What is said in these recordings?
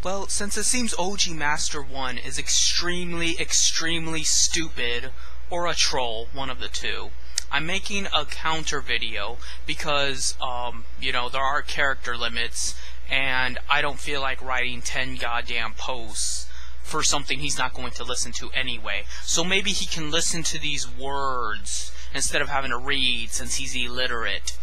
Well, since it seems ogmaster1 is extremely stupid, or a troll, one of the two, I'm making a counter video because, there are character limits, and I don't feel like writing 10 goddamn posts for something he's not going to listen to anyway. So maybe he can listen to these words instead of having to read, since he's illiterate.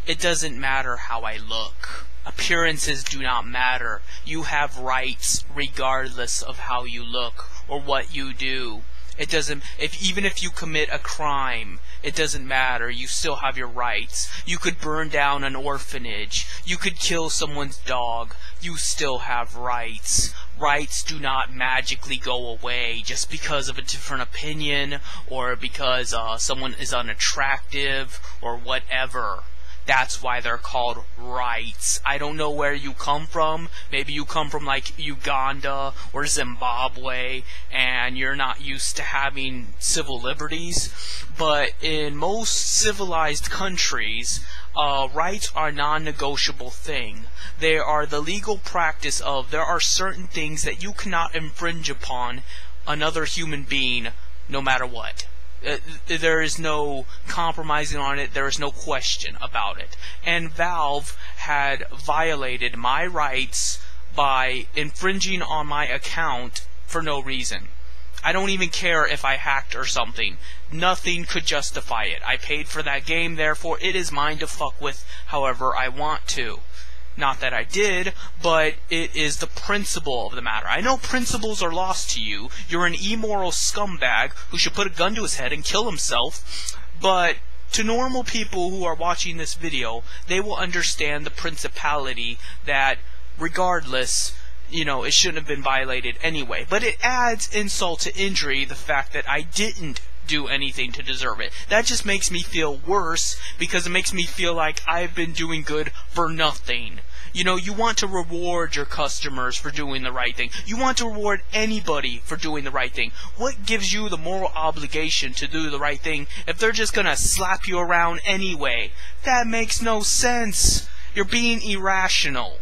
It doesn't matter how I look. Appearances do not matter. You have rights regardless of how you look or what you do. It doesn't, even if you commit a crime, it doesn't matter. You still have your rights. You could burn down an orphanage. You could kill someone's dog. You still have rights. Rights do not magically go away just because of a different opinion or because someone is unattractive or whatever. That's why they're called rights. I don't know where you come from. Maybe you come from like Uganda or Zimbabwe and you're not used to having civil liberties. But in most civilized countries, rights are a non-negotiable thing. They are the legal practice of there are certain things that you cannot infringe upon another human being no matter what. There is no compromising on it. There is no question about it. And Valve had violated my rights by infringing on my account for no reason. I don't even care if I hacked or something. Nothing could justify it. I paid for that game, therefore it is mine to fuck with however I want to. Not that I did, but it is the principle of the matter. I know principles are lost to you. You're an immoral scumbag who should put a gun to his head and kill himself. But to normal people who are watching this video, they will understand the principality that regardless, it shouldn't have been violated anyway. But it adds insult to injury, the fact that I didn't do anything to deserve it. That just makes me feel worse because it makes me feel like I've been doing good for nothing. You want to reward your customers for doing the right thing. You want to reward anybody for doing the right thing. What gives you the moral obligation to do the right thing if they're just gonna slap you around anyway? That makes no sense. You're being irrational.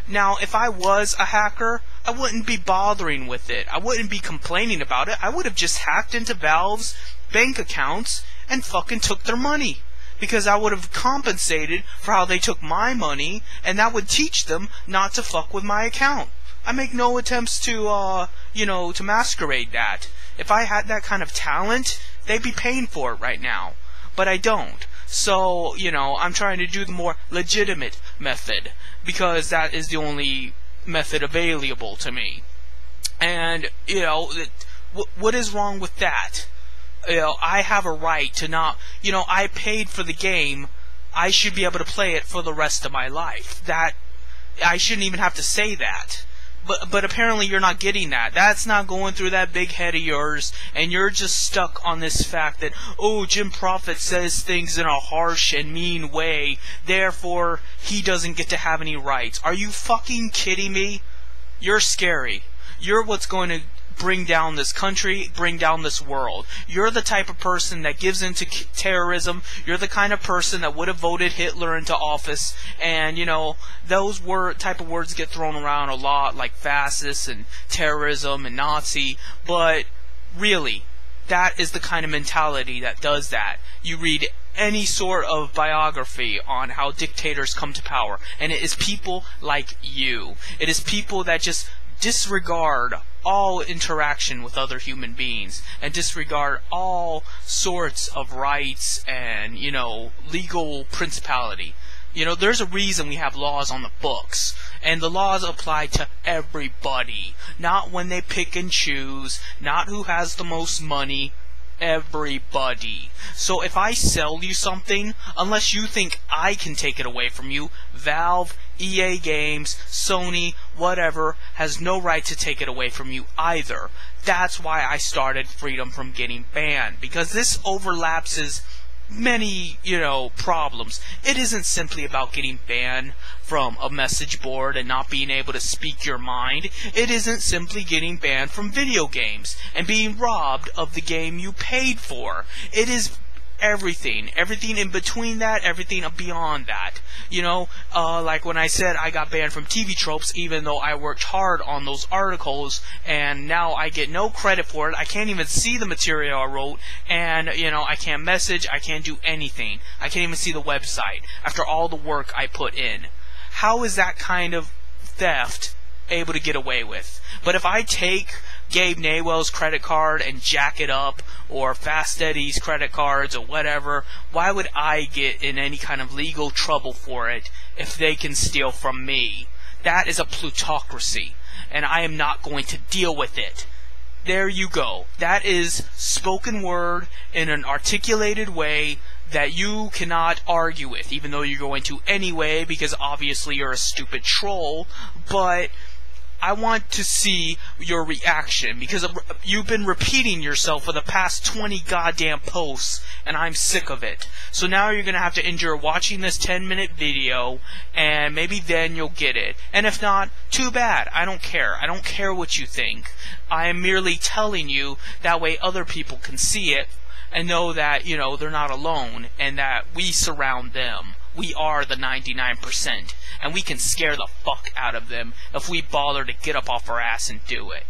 Now, if I was a hacker, I wouldn't be bothering with it. I wouldn't be complaining about it. I would have just hacked into Valve's bank accounts and fucking took their money. Because I would have compensated for how they took my money, and that would teach them not to fuck with my account. I make no attempts to, to masquerade that. If I had that kind of talent, they'd be paying for it right now. But I don't. So, I'm trying to do the more legitimate method, because that is the only method available to me. And, what is wrong with that? I have a right to not, I paid for the game, I should be able to play it for the rest of my life. That, I shouldn't even have to say that. But apparently you're not getting that. That's not going through that big head of yours, and you're just stuck on this fact that, Jim Prophet says things in a harsh and mean way, therefore he doesn't get to have any rights. Are you fucking kidding me? You're scary. You're what's going to bring down this country, bring down this world. You're the type of person that gives into terrorism. You're the kind of person that would have voted Hitler into office. And, those type of words get thrown around a lot, like fascist and terrorism and Nazi. But really, that is the kind of mentality that does that. You read any sort of biography on how dictators come to power, and it is people like you. It is people that just disregard all interaction with other human beings and disregard all sorts of rights and, legal principality. There's a reason we have laws on the books, and the laws apply to everybody, not when they pick and choose, not who has the most money. Everybody. So if I sell you something, unless you think I can take it away from you, Valve, EA Games, Sony, whatever, has no right to take it away from you either. That's why I started Freedom from Getting Banned, because this overlapses many, problems. It isn't simply about getting banned from a message board and not being able to speak your mind. It isn't simply getting banned from video games and being robbed of the game you paid for. It is everything in between that, everything beyond that. You know, like when I said I got banned from TV Tropes, even though I worked hard on those articles, and now I get no credit for it. I can't even see the material I wrote, and, you know, I can't message, I can't do anything. I can't even see the website after all the work I put in. How is that kind of theft able to get away with? But if I take Gabe Naywell's credit card and jack it up, or Fast Eddie's credit cards, or whatever, why would I get in any kind of legal trouble for it if they can steal from me? That is a plutocracy, and I am not going to deal with it. There you go. That is spoken word in an articulated way that you cannot argue with, even though you're going to anyway, because obviously you're a stupid troll. But I want to see your reaction, because you've been repeating yourself for the past 20 goddamn posts, and I'm sick of it. So now you're going to have to endure watching this 10-minute video, and maybe then you'll get it. And if not, too bad. I don't care. I don't care what you think. I am merely telling you, that way other people can see it and know that, you know, they're not alone, and that we surround them. We are the 99%, and we can scare the fuck out of them if we bother to get up off our ass and do it.